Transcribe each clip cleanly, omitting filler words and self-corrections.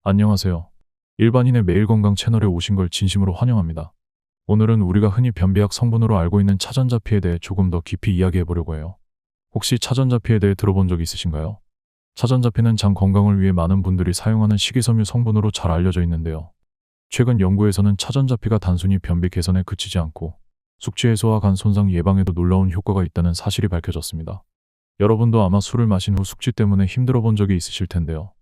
안녕하세요. 일반인의 매일 건강 채널에 오신 걸 진심으로 환영합니다. 오늘은 우리가 흔히 변비약 성분으로 알고 있는 차전자피에 대해 조금 더 깊이 이야기해 보려고 해요. 혹시 차전자피에 대해 들어본 적 있으신가요? 차전자피는 장 건강을 위해 많은 분들이 사용하는 식이섬유 성분으로 잘 알려져 있는데요. 최근 연구에서는 차전자피가 단순히 변비 개선에 그치지 않고 숙취 해소와 간 손상 예방에도 놀라운 효과가 있다는 사실이 밝혀졌습니다. 여러분도 아마 술을 마신 후 숙취 때문에 힘들어 본 적이 있으실 텐데요.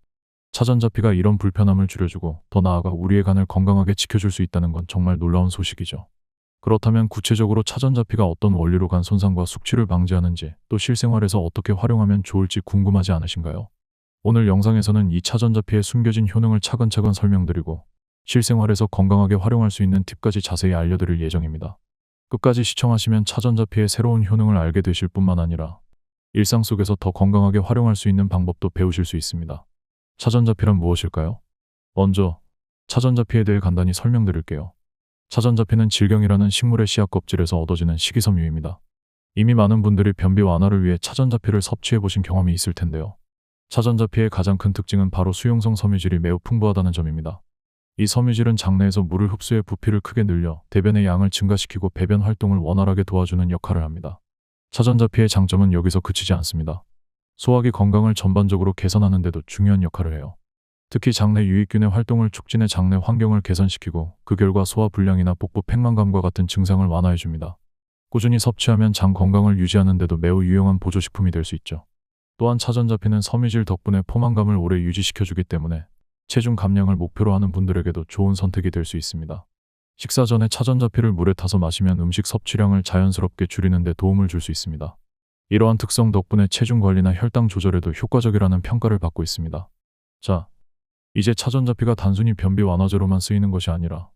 차전자피가 이런 불편함을 줄여주고 더 나아가 우리의 간을 건강하게 지켜줄 수 있다는 건 정말 놀라운 소식이죠. 그렇다면 구체적으로 차전자피가 어떤 원리로 간 손상과 숙취를 방지하는지, 또 실생활에서 어떻게 활용하면 좋을지 궁금하지 않으신가요? 오늘 영상에서는 이 차전자피의 숨겨진 효능을 차근차근 설명드리고 실생활에서 건강하게 활용할 수 있는 팁까지 자세히 알려드릴 예정입니다. 끝까지 시청하시면 차전자피의 새로운 효능을 알게 되실 뿐만 아니라 일상 속에서 더 건강하게 활용할 수 있는 방법도 배우실 수 있습니다. 차전자피란 무엇일까요? 먼저 차전자피에 대해 간단히 설명드릴게요. 차전자피는 질경이라는 식물의 씨앗 껍질에서 얻어지는 식이섬유입니다. 이미 많은 분들이 변비 완화를 위해 차전자피를 섭취해 보신 경험이 있을 텐데요. 차전자피의 가장 큰 특징은 바로 수용성 섬유질이 매우 풍부하다는 점입니다. 이 섬유질은 장내에서 물을 흡수해 부피를 크게 늘려 대변의 양을 증가시키고 배변 활동을 원활하게 도와주는 역할을 합니다. 차전자피의 장점은 여기서 그치지 않습니다. 소화기 건강을 전반적으로 개선하는 데도 중요한 역할을 해요. 특히 장내 유익균의 활동을 촉진해 장내 환경을 개선시키고 그 결과 소화 불량이나 복부 팽만감과 같은 증상을 완화해줍니다. 꾸준히 섭취하면 장 건강을 유지하는 데도 매우 유용한 보조식품이 될 수 있죠. 또한 차전자피는 섬유질 덕분에 포만감을 오래 유지시켜주기 때문에 체중 감량을 목표로 하는 분들에게도 좋은 선택이 될 수 있습니다. 식사 전에 차전자피를 물에 타서 마시면 음식 섭취량을 자연스럽게 줄이는 데 도움을 줄 수 있습니다. 이러한 특성 덕분에 체중 관리나 혈당 조절에도 효과적이라는 평가를 받고 있습니다. 자, 이제 차전자피가 단순히 변비 완화제로만 쓰이는 것이 아니라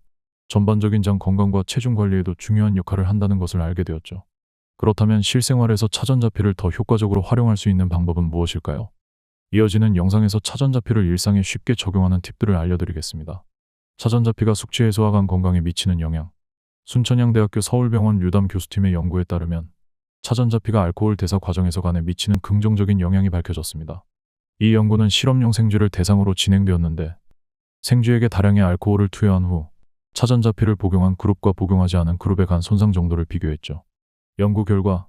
전반적인 장 건강과 체중 관리에도 중요한 역할을 한다는 것을 알게 되었죠. 그렇다면 실생활에서 차전자피를 더 효과적으로 활용할 수 있는 방법은 무엇일까요? 이어지는 영상에서 차전자피를 일상에 쉽게 적용하는 팁들을 알려드리겠습니다. 차전자피가 숙취 해소와 간 건강에 미치는 영향. 순천향대학교 서울병원 류담 교수팀의 연구에 따르면 차전자피가 알코올 대사 과정에서 간에 미치는 긍정적인 영향이 밝혀졌습니다. 이 연구는 실험용 생쥐를 대상으로 진행되었는데 생쥐에게 다량의 알코올을 투여한 후 차전자피를 복용한 그룹과 복용하지 않은 그룹의 간 손상 정도를 비교했죠. 연구 결과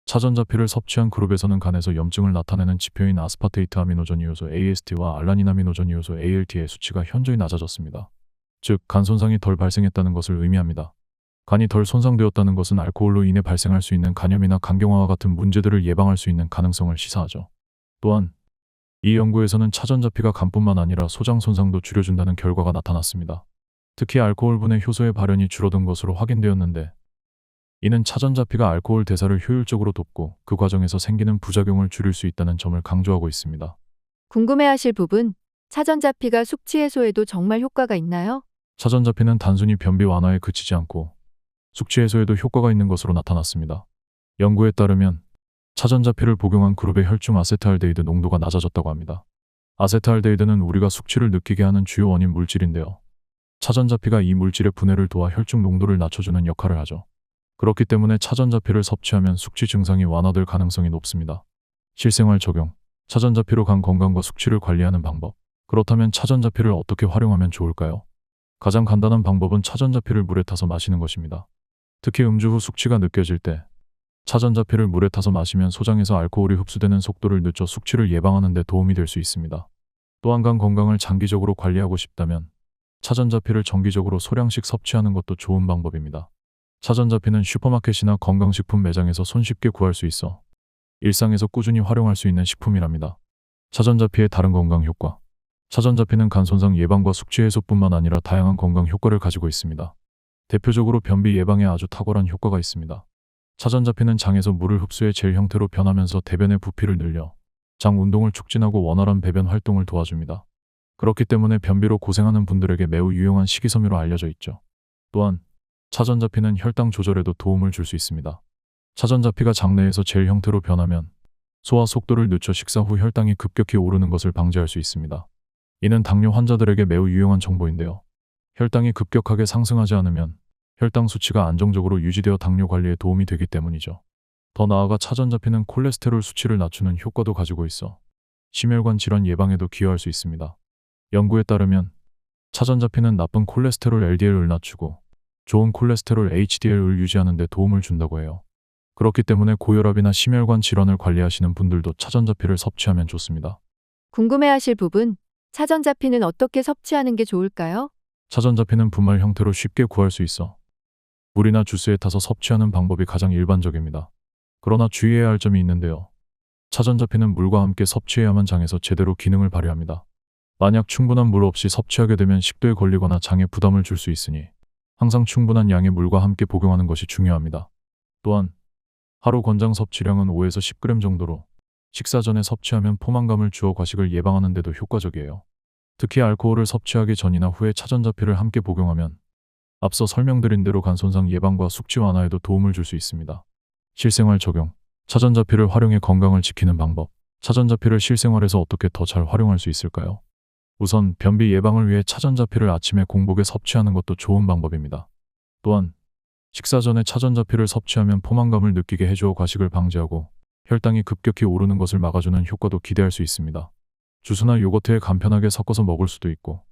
차전자피를 섭취한 그룹에서는 간에서 염증을 나타내는 지표인 아스파테이트 아미노전 이오소 AST와 알라닌 아미노전 이오소 ALT의 수치가 현저히 낮아졌습니다. 즉, 간 손상이 덜 발생했다는 것을 의미합니다. 간이 덜 손상되었다는 것은 알코올로 인해 발생할 수 있는 간염이나 간경화와 같은 문제들을 예방할 수 있는 가능성을 시사하죠. 또한 이 연구에서는 차전자피가 간뿐만 아니라 소장 손상도 줄여준다는 결과가 나타났습니다. 특히 알코올분해 효소의 발현이 줄어든 것으로 확인되었는데 이는 차전자피가 알코올 대사를 효율적으로 돕고 그 과정에서 생기는 부작용을 줄일 수 있다는 점을 강조하고 있습니다. 궁금해하실 부분, 차전자피가 숙취 해소에도 정말 효과가 있나요? 차전자피는 단순히 변비 완화에 그치지 않고 숙취 해소에도 효과가 있는 것으로 나타났습니다. 연구에 따르면 차전자피를 복용한 그룹의 혈중 아세트알데히드 농도가 낮아졌다고 합니다. 아세트알데히드는 우리가 숙취를 느끼게 하는 주요 원인 물질인데요. 차전자피가 이 물질의 분해를 도와 혈중 농도를 낮춰주는 역할을 하죠. 그렇기 때문에 차전자피를 섭취하면 숙취 증상이 완화될 가능성이 높습니다. 실생활 적용, 차전자피로 간 건강과 숙취를 관리하는 방법. 그렇다면 차전자피를 어떻게 활용하면 좋을까요? 가장 간단한 방법은 차전자피를 물에 타서 마시는 것입니다. 특히 음주 후 숙취가 느껴질 때 차전자피를 물에 타서 마시면 소장에서 알코올이 흡수되는 속도를 늦춰 숙취를 예방하는 데 도움이 될 수 있습니다. 또한 간 건강을 장기적으로 관리하고 싶다면 차전자피를 정기적으로 소량씩 섭취하는 것도 좋은 방법입니다. 차전자피는 슈퍼마켓이나 건강식품 매장에서 손쉽게 구할 수 있어 일상에서 꾸준히 활용할 수 있는 식품이랍니다. 차전자피의 다른 건강 효과. 차전자피는 간 손상 예방과 숙취 해소뿐만 아니라 다양한 건강 효과를 가지고 있습니다. 대표적으로 변비 예방에 아주 탁월한 효과가 있습니다. 차전자피는 장에서 물을 흡수해 젤 형태로 변하면서 대변의 부피를 늘려 장 운동을 촉진하고 원활한 배변 활동을 도와줍니다. 그렇기 때문에 변비로 고생하는 분들에게 매우 유용한 식이섬유로 알려져 있죠. 또한 차전자피는 혈당 조절에도 도움을 줄 수 있습니다. 차전자피가 장내에서 젤 형태로 변하면 소화 속도를 늦춰 식사 후 혈당이 급격히 오르는 것을 방지할 수 있습니다. 이는 당뇨 환자들에게 매우 유용한 정보인데요. 혈당이 급격하게 상승하지 않으면 혈당 수치가 안정적으로 유지되어 당뇨 관리에 도움이 되기 때문이죠. 더 나아가 차전자피는 콜레스테롤 수치를 낮추는 효과도 가지고 있어 심혈관 질환 예방에도 기여할 수 있습니다. 연구에 따르면 차전자피는 나쁜 콜레스테롤 LDL을 낮추고 좋은 콜레스테롤 HDL을 유지하는 데 도움을 준다고 해요. 그렇기 때문에 고혈압이나 심혈관 질환을 관리하시는 분들도 차전자피를 섭취하면 좋습니다. 궁금해하실 부분, 차전자피는 어떻게 섭취하는 게 좋을까요? 차전자피는 분말 형태로 쉽게 구할 수 있어 물이나 주스에 타서 섭취하는 방법이 가장 일반적입니다. 그러나 주의해야 할 점이 있는데요. 차전자피는 물과 함께 섭취해야만 장에서 제대로 기능을 발휘합니다. 만약 충분한 물 없이 섭취하게 되면 식도에 걸리거나 장에 부담을 줄 수 있으니 항상 충분한 양의 물과 함께 복용하는 것이 중요합니다. 또한 하루 권장 섭취량은 5에서 10g 정도로 식사 전에 섭취하면 포만감을 주어 과식을 예방하는 데도 효과적이에요. 특히 알코올을 섭취하기 전이나 후에 차전자피를 함께 복용하면 앞서 설명드린 대로 간 손상 예방과 숙취 완화에도 도움을 줄 수 있습니다. 실생활 적용. 차전자피를 활용해 건강을 지키는 방법. 차전자피를 실생활에서 어떻게 더 잘 활용할 수 있을까요? 우선 변비 예방을 위해 차전자피를 아침에 공복에 섭취하는 것도 좋은 방법입니다. 또한 식사 전에 차전자피를 섭취하면 포만감을 느끼게 해주어 과식을 방지하고 혈당이 급격히 오르는 것을 막아주는 효과도 기대할 수 있습니다. 주스나 요거트에 간편하게 섞어서 먹을 수도 있고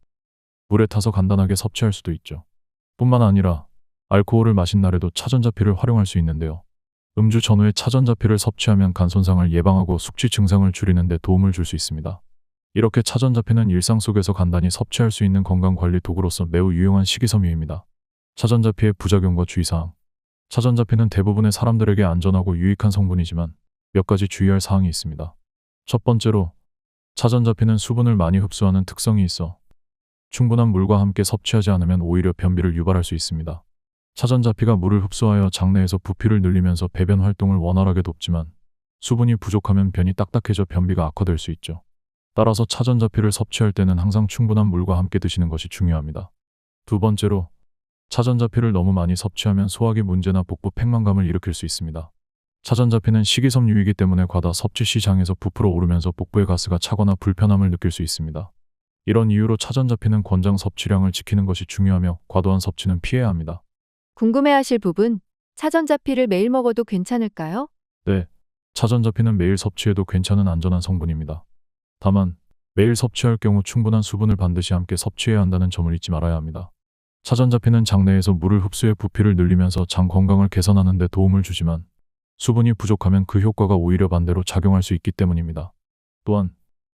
물에 타서 간단하게 섭취할 수도 있죠. 뿐만 아니라 알코올을 마신 날에도 차전자피를 활용할 수 있는데요. 음주 전후에 차전자피를 섭취하면 간 손상을 예방하고 숙취 증상을 줄이는 데 도움을 줄 수 있습니다. 이렇게 차전자피는 일상 속에서 간단히 섭취할 수 있는 건강관리 도구로서 매우 유용한 식이섬유입니다. 차전자피의 부작용과 주의사항. 차전자피는 대부분의 사람들에게 안전하고 유익한 성분이지만 몇 가지 주의할 사항이 있습니다. 첫 번째로 차전자피는 수분을 많이 흡수하는 특성이 있어 충분한 물과 함께 섭취하지 않으면 오히려 변비를 유발할 수 있습니다. 차전자피가 물을 흡수하여 장내에서 부피를 늘리면서 배변 활동을 원활하게 돕지만 수분이 부족하면 변이 딱딱해져 변비가 악화될 수 있죠. 따라서 차전자피를 섭취할 때는 항상 충분한 물과 함께 드시는 것이 중요합니다. 두 번째로 차전자피를 너무 많이 섭취하면 소화기 문제나 복부 팽만감을 일으킬 수 있습니다. 차전자피는 식이섬유이기 때문에 과다 섭취 시 장에서 부풀어 오르면서 복부에 가스가 차거나 불편함을 느낄 수 있습니다. 이런 이유로 차전자피는 권장 섭취량을 지키는 것이 중요하며 과도한 섭취는 피해야 합니다. 궁금해하실 부분, 차전자피를 매일 먹어도 괜찮을까요? 네, 차전자피는 매일 섭취해도 괜찮은 안전한 성분입니다. 다만 매일 섭취할 경우 충분한 수분을 반드시 함께 섭취해야 한다는 점을 잊지 말아야 합니다. 차전자피는 장내에서 물을 흡수해 부피를 늘리면서 장 건강을 개선하는 데 도움을 주지만 수분이 부족하면 그 효과가 오히려 반대로 작용할 수 있기 때문입니다. 또한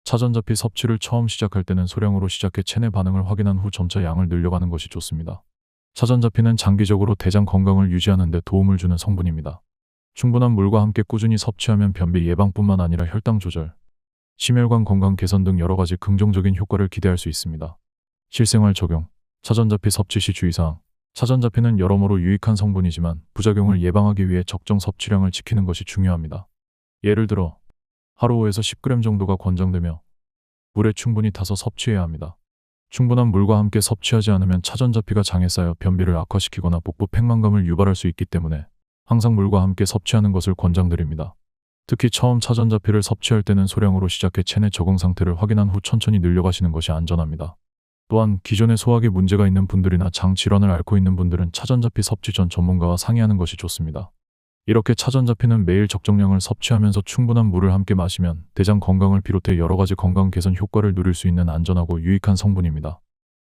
차전자피 섭취를 처음 시작할 때는 소량으로 시작해 체내 반응을 확인한 후 점차 양을 늘려가는 것이 좋습니다. 차전자피는 장기적으로 대장 건강을 유지하는 데 도움을 주는 성분입니다. 충분한 물과 함께 꾸준히 섭취하면 변비 예방뿐만 아니라 혈당 조절, 심혈관 건강 개선 등 여러 가지 긍정적인 효과를 기대할 수 있습니다. 실생활 적용. 차전자피 섭취 시 주의사항. 차전자피는 여러모로 유익한 성분이지만 부작용을 예방하기 위해 적정 섭취량을 지키는 것이 중요합니다. 예를 들어 하루 5에서 10g 정도가 권장되며 물에 충분히 타서 섭취해야 합니다. 충분한 물과 함께 섭취하지 않으면 차전자피가 장에 쌓여 변비를 악화시키거나 복부 팽만감을 유발할 수 있기 때문에 항상 물과 함께 섭취하는 것을 권장드립니다. 특히 처음 차전자피를 섭취할 때는 소량으로 시작해 체내 적응 상태를 확인한 후 천천히 늘려가시는 것이 안전합니다. 또한 기존에 소화기 문제가 있는 분들이나 장 질환을 앓고 있는 분들은 차전자피 섭취 전 전문가와 상의하는 것이 좋습니다. 이렇게 차전자피는 매일 적정량을 섭취하면서 충분한 물을 함께 마시면 대장 건강을 비롯해 여러 가지 건강 개선 효과를 누릴 수 있는 안전하고 유익한 성분입니다.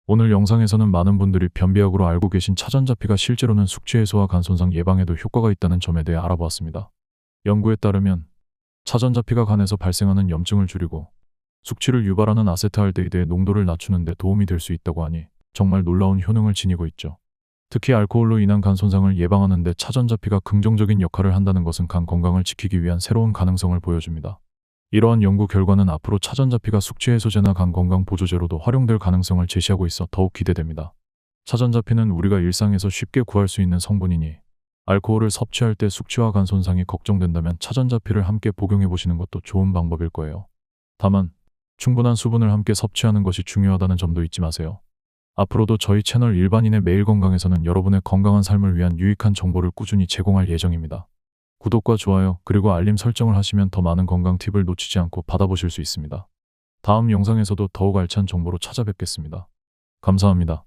오늘 영상에서는 많은 분들이 변비약으로 알고 계신 차전자피가 실제로는 숙취 해소와 간 손상 예방에도 효과가 있다는 점에 대해 알아보았습니다. 연구에 따르면 차전자피가 간에서 발생하는 염증을 줄이고 숙취를 유발하는 아세트알데히드의 농도를 낮추는 데 도움이 될 수 있다고 하니 정말 놀라운 효능을 지니고 있죠. 특히 알코올로 인한 간 손상을 예방하는 데 차전자피가 긍정적인 역할을 한다는 것은 간 건강을 지키기 위한 새로운 가능성을 보여줍니다. 이러한 연구 결과는 앞으로 차전자피가 숙취 해소제나 간 건강 보조제로도 활용될 가능성을 제시하고 있어 더욱 기대됩니다. 차전자피는 우리가 일상에서 쉽게 구할 수 있는 성분이니 알코올을 섭취할 때 숙취와 간 손상이 걱정된다면 차전자피를 함께 복용해 보시는 것도 좋은 방법일 거예요. 다만 충분한 수분을 함께 섭취하는 것이 중요하다는 점도 잊지 마세요. 앞으로도 저희 채널 일반인의 매일 건강에서는 여러분의 건강한 삶을 위한 유익한 정보를 꾸준히 제공할 예정입니다. 구독과 좋아요 그리고 알림 설정을 하시면 더 많은 건강 팁을 놓치지 않고 받아보실 수 있습니다. 다음 영상에서도 더욱 알찬 정보로 찾아뵙겠습니다. 감사합니다.